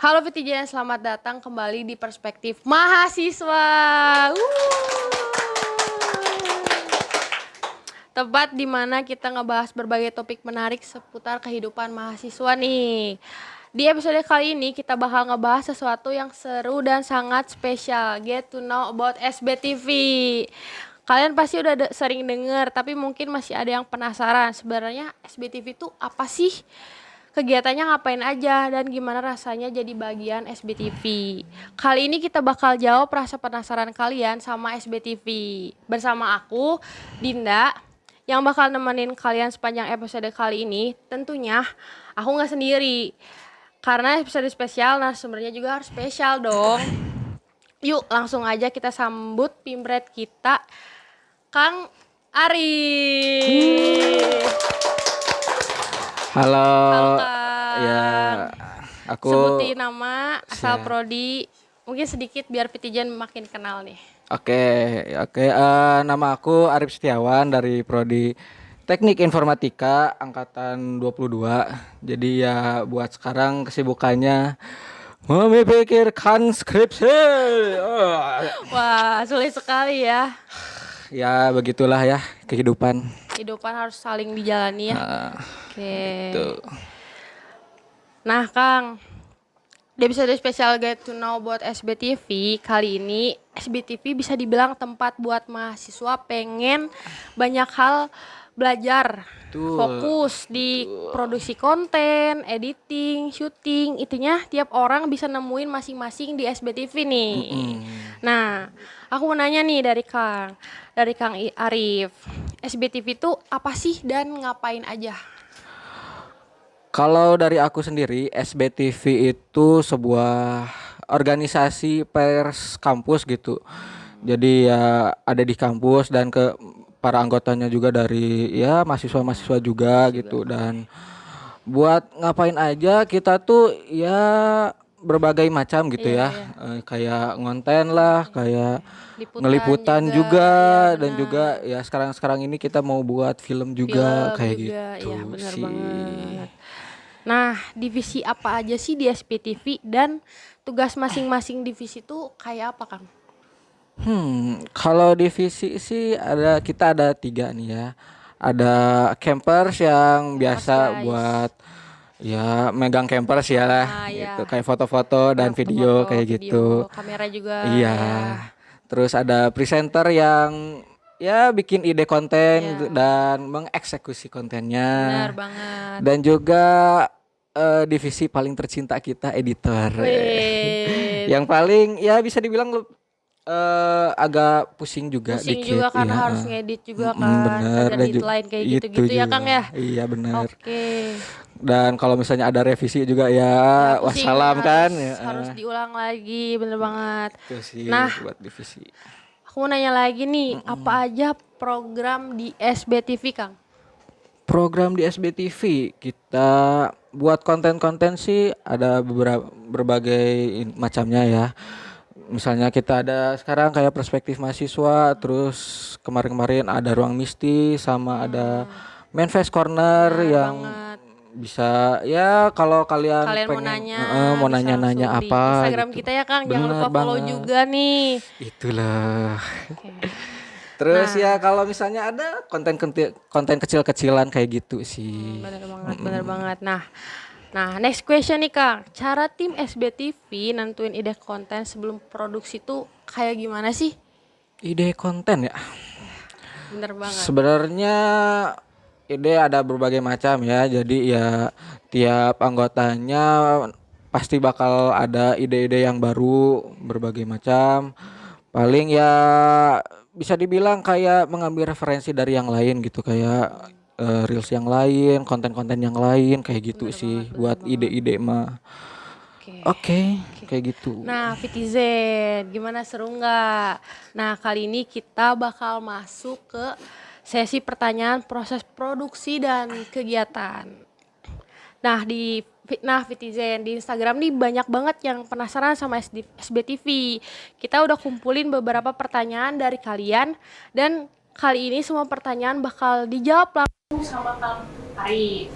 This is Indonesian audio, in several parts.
Halo Vitijan, selamat datang kembali di Perspektif Mahasiswa. Tempat di mana kita ngebahas berbagai topik menarik seputar kehidupan mahasiswa nih. Di episode kali ini kita bakal ngebahas sesuatu yang seru dan sangat spesial. Get to know about SBTV. Kalian pasti udah sering denger, tapi mungkin masih ada yang penasaran. Sebenarnya SBTV itu apa sih? Kegiatannya ngapain aja dan gimana rasanya jadi bagian SBTV. Kali ini kita bakal jawab rasa penasaran kalian sama SBTV. Bersama aku, Dinda, yang bakal nemenin kalian sepanjang episode kali ini. Tentunya aku gak sendiri, karena episode spesial narasumbernya juga harus spesial dong. Yuk langsung aja kita sambut pimpret kita, Kang Arif. Halo, Kang. ya aku Sebutin nama, asal siap. prodi, mungkin sedikit biar Pitijan makin kenal nih. Oke, nama aku Arif Setiawan dari prodi Teknik Informatika angkatan 22. Jadi ya buat sekarang kesibukannya memikirkan skripsi. Wah, sulit sekali ya. Ya begitulah ya kehidupan. Kehidupan harus saling dijalani ya. Oke. Tuh. Nah, Kang, di episode spesial Get to Know About SBTV kali ini, SBTV bisa dibilang tempat buat mahasiswa pengen banyak hal belajar, fokus di produksi konten, editing, syuting. Intinya tiap orang bisa nemuin masing-masing di SBTV nih. Nah, aku mau nanya nih dari Kang Arif, SBTV itu apa sih dan ngapain aja? Kalau dari aku sendiri, SBTV itu sebuah organisasi pers kampus gitu. Jadi ya ada di kampus dan ke para anggotanya juga dari ya mahasiswa-mahasiswa juga gitu. Dan buat ngapain aja kita tuh ya berbagai macam gitu Iya, ya. iya. Kayak ngonten lah, kayak Liputan ngeliputan juga, juga, ya dan benar. juga ya sekarang ini kita mau buat film juga kayak juga, gitu iya benar sih. banget. Nah, divisi apa aja sih di SPTV dan tugas masing-masing divisi itu kayak apa, Kang? Kalau divisi sih kita ada 3 nih ya. Ada campers yang biasa guys. buat ya megang campers ya lah, gitu Ya. kayak foto-foto dan video Foto-foto, kayak video, gitu. kamera juga. Iya. Ya. Terus ada presenter yang ya bikin ide konten Ya. dan mengeksekusi kontennya. Benar banget. Dan juga divisi paling tercinta kita, editor. Wih. Yang paling ya bisa dibilang agak pusing juga Pusing dikit. juga karena Iya. harus ngedit juga kan. Bener. Ada Dan deadline kayak itu gitu-gitu ya, juga. Kang ya? Iya benar. Oke. Dan kalau misalnya ada revisi juga ya, Pusing, wassalam kan ya. harus diulang lagi, bener banget. Itu sih Nah, buat divisi. aku mau nanya lagi nih, apa aja program di SBTV, Kang? Program di SBTV kita buat konten-konten sih ada berbagai macamnya ya. Misalnya kita ada sekarang kayak perspektif mahasiswa, terus kemarin-kemarin ada ruang misti sama ada Manfest Corner yang Banget. bisa ya kalau kalian Kalian pengen mau mau nanya, nanya-nanya bisa langsung apa di Instagram gitu. kita ya, Kang. Jangan Bener lupa follow banget. juga nih. Itulah. Oke. Terus ya kalau misalnya ada konten kecil-kecilan kayak gitu sih. Bener banget. Nah, next question nih, Kang. Cara tim SBTV nentuin ide konten sebelum produksi tuh kayak gimana sih? Ide konten ya. Bener banget. Sebenarnya ide ada berbagai macam ya. Jadi ya tiap anggotanya pasti bakal ada ide-ide yang baru berbagai macam. Paling ya bisa dibilang kayak mengambil referensi dari yang lain gitu, kayak reels yang lain, konten-konten yang lain kayak gitu sih buat ide-ide mah. Oke, kayak gitu. Nah, Vitizen, gimana, seru nggak? Nah, kali ini kita bakal masuk ke sesi pertanyaan proses produksi dan kegiatan. Nah, Vitizen, di Instagram nih banyak banget yang penasaran sama SBTV. Kita udah kumpulin beberapa pertanyaan dari kalian dan kali ini semua pertanyaan bakal dijawab langsung sama Kang Arif.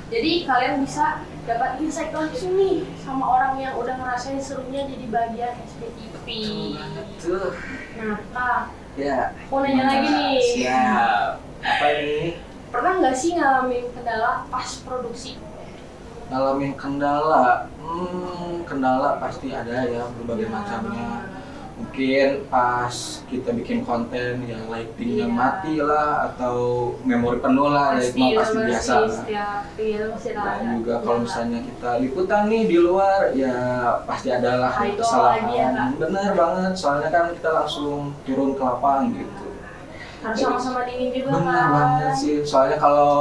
Jadi kalian bisa dapat insight langsung nih sama orang yang udah ngerasain serunya jadi bagian SPTV. Tuh. Nah, Kak, Ya. mau nanya lagi nih. Siap. Apa ini? Pernah nggak sih ngalamin kendala pas produksi? Ngalamin kendala, kendala pasti ada ya berbagai macamnya. Mungkin pas kita bikin konten ya lightingnya Iya. mati lah atau memori penuh lah, ya itu mah pasti biasa lah. Pasti Dan ada. juga kalau misalnya kita liputan nih di luar ya pasti adalah Ah, itu kesalahan. lagi ya, Kak. Bener banget, soalnya kan kita langsung turun ke lapangan gitu. Harus sama-sama dingin juga Bener kan. banget sih, soalnya kalau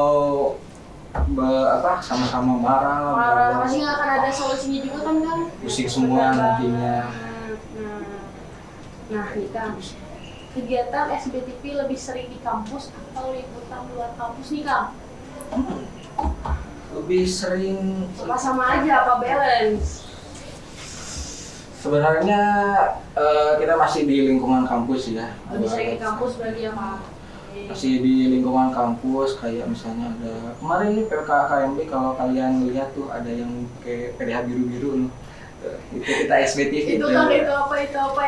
sama-sama marah, Marah, pasti nggak akan ada solusinya juga kan kan? pusing semua Bener nantinya. banget. Nah, nih Kang, kegiatan SBTV lebih sering di kampus atau liputan luar kampus nih Kang? Lebih sering Apa sama aja, apa balance? sebenarnya kita masih di lingkungan kampus ya. Lebih sering di kampus berarti apa? Masih di lingkungan kampus, kayak misalnya ada kemarin nih PKKMB, kalau kalian lihat tuh ada yang kayak PDH biru-biru nih. Itu kita SBTV Itu Kang, itu apa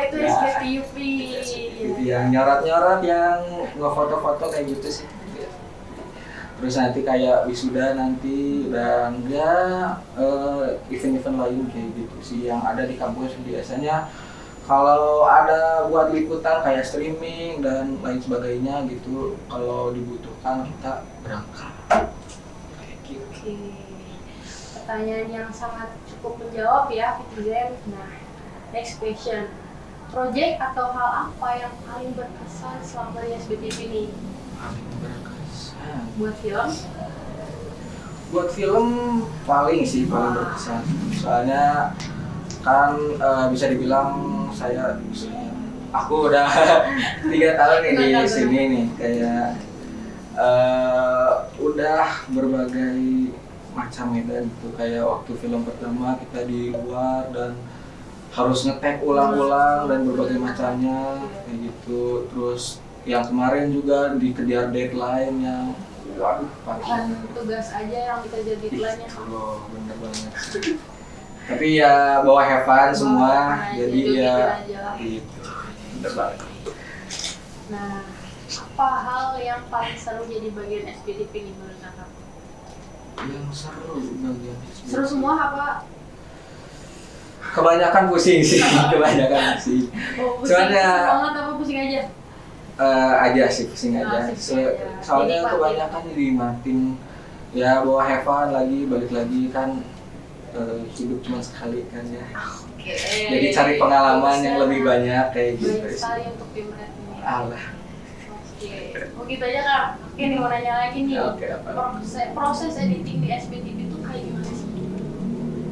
itu Ya. SBTV. Itu yang nyorot-nyorot, yang ngefoto-foto kayak gitu sih. Terus nanti kayak wisuda nanti, dan ya event-event lain kayak gitu sih yang ada di kampus. Biasanya kalau ada buat liputan kayak streaming dan lain sebagainya gitu, kalau dibutuhkan kita berangkat kayak gitu. Oke. Pertanyaan yang sangat cukup menjawab ya, Fitrizan. Nah, next question. Project atau hal apa yang paling berkesan selama di SBTV ini? Paling berkesan Buat film? buat film paling berkesan, soalnya kan bisa dibilang aku udah 3 tahun nih di sini nih, kayak udah berbagai macam medan gitu. Kayak waktu film pertama kita di luar dan harus ngetek ulang-ulang dan berbagai macamnya kayak gitu. Terus yang kemarin juga dikejar deadline yang waduh Bukan parah. tugas aja yang dikejar deadline-nya. Oh, bener banget. Tapi ya bawa have fun semua, Fun, jadi joget ya aja lah. gitu. Bener banget. Nah, apa hal yang paling seru jadi bagian SBTV ini menurut Kakak? Yang seru bagian Seru semua apa? kebanyakan pusing sih, kebanyakan pusing. Oh, pusing, Cuman ya seru banget apa pusing aja? aja sih, pusing aja. Pusing aja. Soalnya Dinikmatin. kebanyakan dinikmatin, ya bawa have fun lagi, balik lagi kan, hidup cuma sekali kan ya. Oke. Jadi cari pengalaman yang lebih banyak kayak gitu Baik sih. sekali untuk tim Red ini. Alah. Oke. Oh gitu aja Kak. Oke nih mau nanya lagi nih. Oke, apa? Proses editing di SBTV itu kayak gimana sih?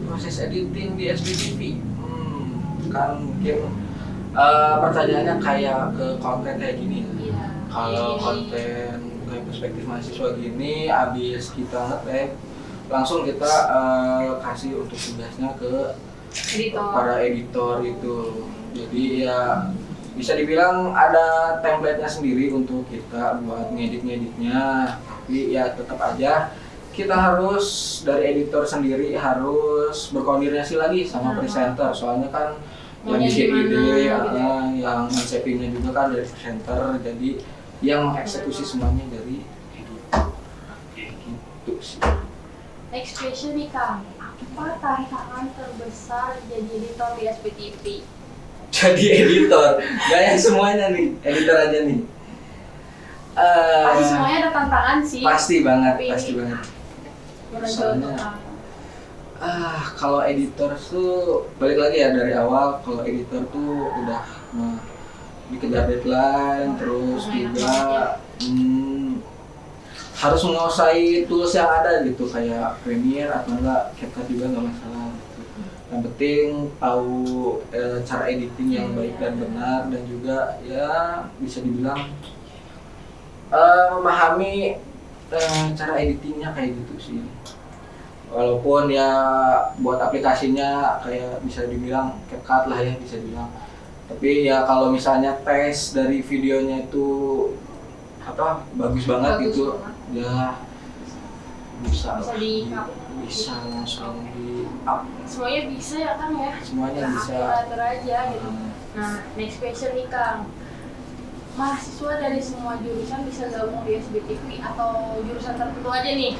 Proses editing di SBTV, kan mungkin pertanyaannya kayak ke konten kayak gini ya. Iya. Kalau Ini. konten kayak perspektif mahasiswa gini, abis kita ngetek, langsung kita kasih untuk tugasnya ke Editor. para editor itu. Jadi ya bisa dibilang ada template-nya sendiri untuk kita buat ngedit-ngeditnya, tapi ya tetap aja kita harus dari editor sendiri harus berkoordinasi lagi sama presenter, soalnya kan yang Maunya bikin gimana, ide, gitu. yang shapingnya juga kan dari presenter, jadi yang mengeksekusi semuanya dari editor. Kayak gitu sih. Next question nih Kang. Apa tantangan terbesar jadi editor di SBTV? Jadi editor, gak yang semuanya nih, editor aja nih. Pasti semuanya ada tantangan sih. Pasti banget, Tapi pasti ini banget. menurut Soalnya- Kang. Kalau editor tuh balik lagi ya dari awal, kalau editor tuh udah dikejar deadline, terus juga harus menguasai tools yang ada gitu, kayak Premiere atau enggak CapCut juga nggak masalah gitu. Yang penting tahu cara editing yang baik dan benar, dan juga ya bisa dibilang memahami cara editingnya kayak gitu sih. Walaupun ya buat aplikasinya kayak bisa dibilang CapCut lah ya, bisa dibilang. Tapi ya kalau misalnya tes dari videonya itu bagus banget Bagus gitu, banget. ya Bisa Bisa lah, di up. bisa langsung di up, Semuanya bisa ya Kang ya. semuanya Nah, bisa. atur aja gitu. Nah, next question nih Kang. Mahasiswa dari semua jurusan bisa gabung di SBTV atau jurusan tertentu aja nih?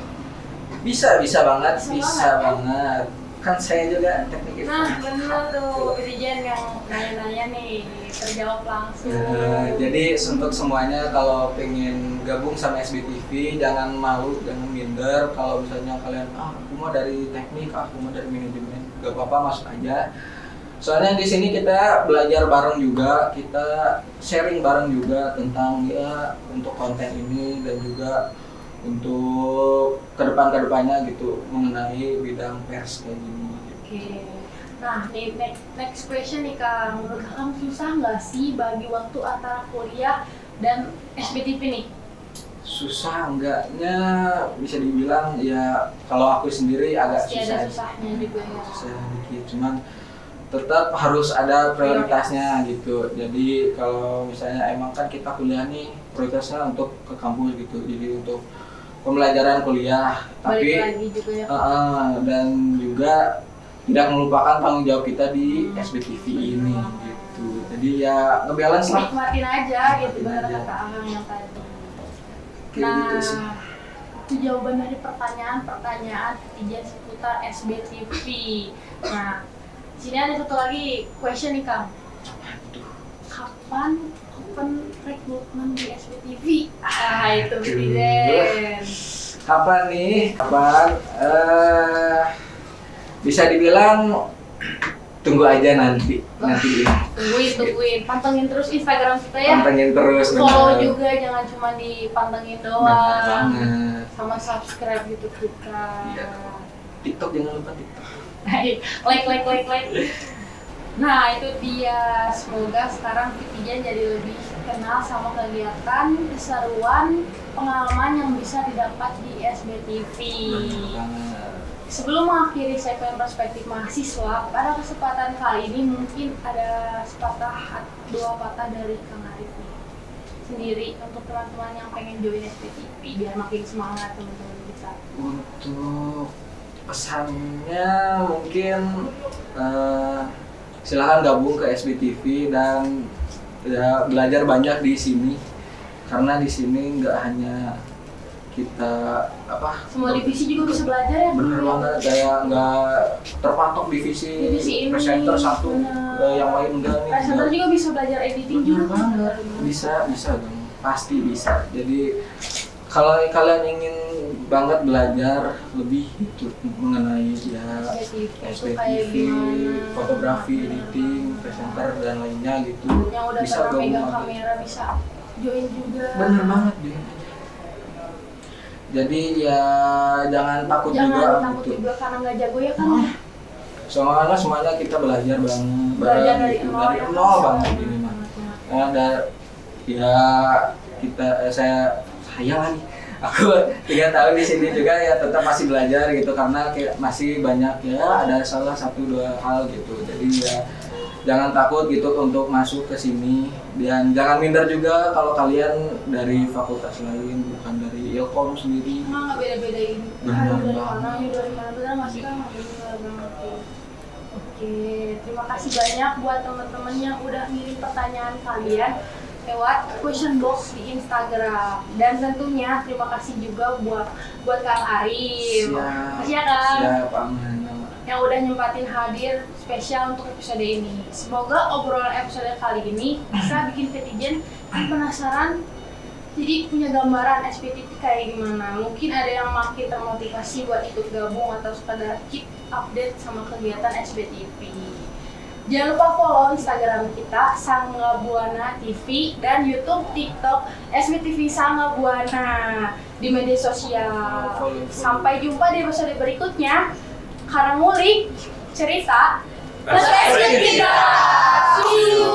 Bisa banget, Bisa bisa banget, ya? banget. Kan saya juga teknik Nah, informasi. bener tuh, Irijen yang nanya-nanya nih, terjawab langsung. Jadi untuk semuanya kalau pengen gabung sama SBTV jangan malu, jangan minder. Kalau misalnya kalian aku mau dari teknik, aku mau dari manajemen, gak apa-apa masuk aja. Soalnya di sini kita belajar bareng juga, kita sharing bareng juga tentang ya untuk konten ini dan juga untuk kedepannya gitu mengenai bidang pers kayak gini. Oke. Nah, nih next question nih Kang. Menurut Kang susah nggak sih bagi waktu antara kuliah dan SBTV nih? Susah enggaknya bisa dibilang ya kalau aku sendiri agak Pasti susah. ada susahnya juga ya. Susah dikit, cuman tetap harus ada prioritasnya gitu. Jadi kalau misalnya emang kan kita kuliah nih prioritasnya untuk ke kampus gitu. Jadi untuk pembelajaran kuliah, Balik tapi lagi juga ya. dan juga tidak melupakan tanggung jawab kita di SBTV ini gitu. Jadi ya ngebalance lah. Nikmatin aja gitu, Nikmatin bener aja. kata Ahang yang tadi. Kayak gitu sih. Nah, itu jawaban dari pertanyaan ketiga seputar SBTV. Nah, sini ada satu lagi question nih Kang. Kapan open rekrutmen di SBTV? Ah, itu netizen. Kapan nih? Kapan? Bisa dibilang tunggu aja nanti. Tungguin, pantengin terus Instagram kita ya. Pantengin terus. Follow bener. juga, jangan cuma dipantengin Bener doang. banget. Sama subscribe YouTube kita. Iya. TikTok jangan lupa TikTok. like. Nah, itu dia. Semoga sekarang Fitijan jadi lebih kenal sama kegiatan, keseruan, pengalaman yang bisa didapat di SBTV. Bener banget. Sebelum mengakhiri segmen perspektif mahasiswa, pada kesempatan kali ini mungkin ada dua patah dari Kang Arif nih sendiri untuk teman-teman yang pengen join SBTV biar makin semangat teman-teman kita. Untuk pesannya mungkin silahkan gabung ke SBTV dan ya, belajar banyak di sini karena di sini nggak hanya kita Semua divisi juga bisa belajar ya. bener banget kayak nggak terpatok divisi Divisi ini, presenter satu bener. yang lain enggak nih Presenter enggak. juga bisa belajar editing Bener juga. banget bisa dong pasti bisa. Jadi kalau kalian ingin banget belajar lebih itu mengenai ya SBTV itu kayak SBTV, gimana, fotografi, editing, presenter dan lainnya gitu yang udah bisa pernah megang gabung. kamera bisa join juga. Bener banget Jun. Jadi ya jangan takut Jangan takut gitu. juga karena nggak jago ya kan. Semuanya kita belajar banget Belajar dari gitu. nol Dari ya. nol banget ini mah. Ya kita saya lagi aku 3 tahun di sini juga ya tetap masih belajar gitu karena kayak masih banyak ya ada salah 1-2 hal gitu. Jadi ya jangan takut gitu untuk masuk ke sini dan jangan minder juga kalau kalian dari fakultas lain bukan dari Ilkom sendiri. Emang nggak beda-bedain. Bener Aduh, dari banget. mana ya dari mana bener nggak sih kan? Bener banget tuh. Oke, terima kasih banyak buat teman-teman yang udah ngirim pertanyaan kalian lewat question box di Instagram dan tentunya terima kasih juga buat Kang Arif. Makasih ya Kang. Siap, aman. Yang udah nyempatin hadir spesial untuk episode ini. Semoga obrolan episode kali ini bisa bikin netizen penasaran, jadi punya gambaran SBTV kayak gimana. Mungkin ada yang makin termotivasi buat ikut gabung atau sekadar keep update sama kegiatan SBTV. Jangan lupa follow Instagram kita Sangga Buana TV dan YouTube, TikTok SBTV Sangga Buana di media sosial. Sampai jumpa di episode berikutnya. Karena ngulik cerita perspektif kita. See you.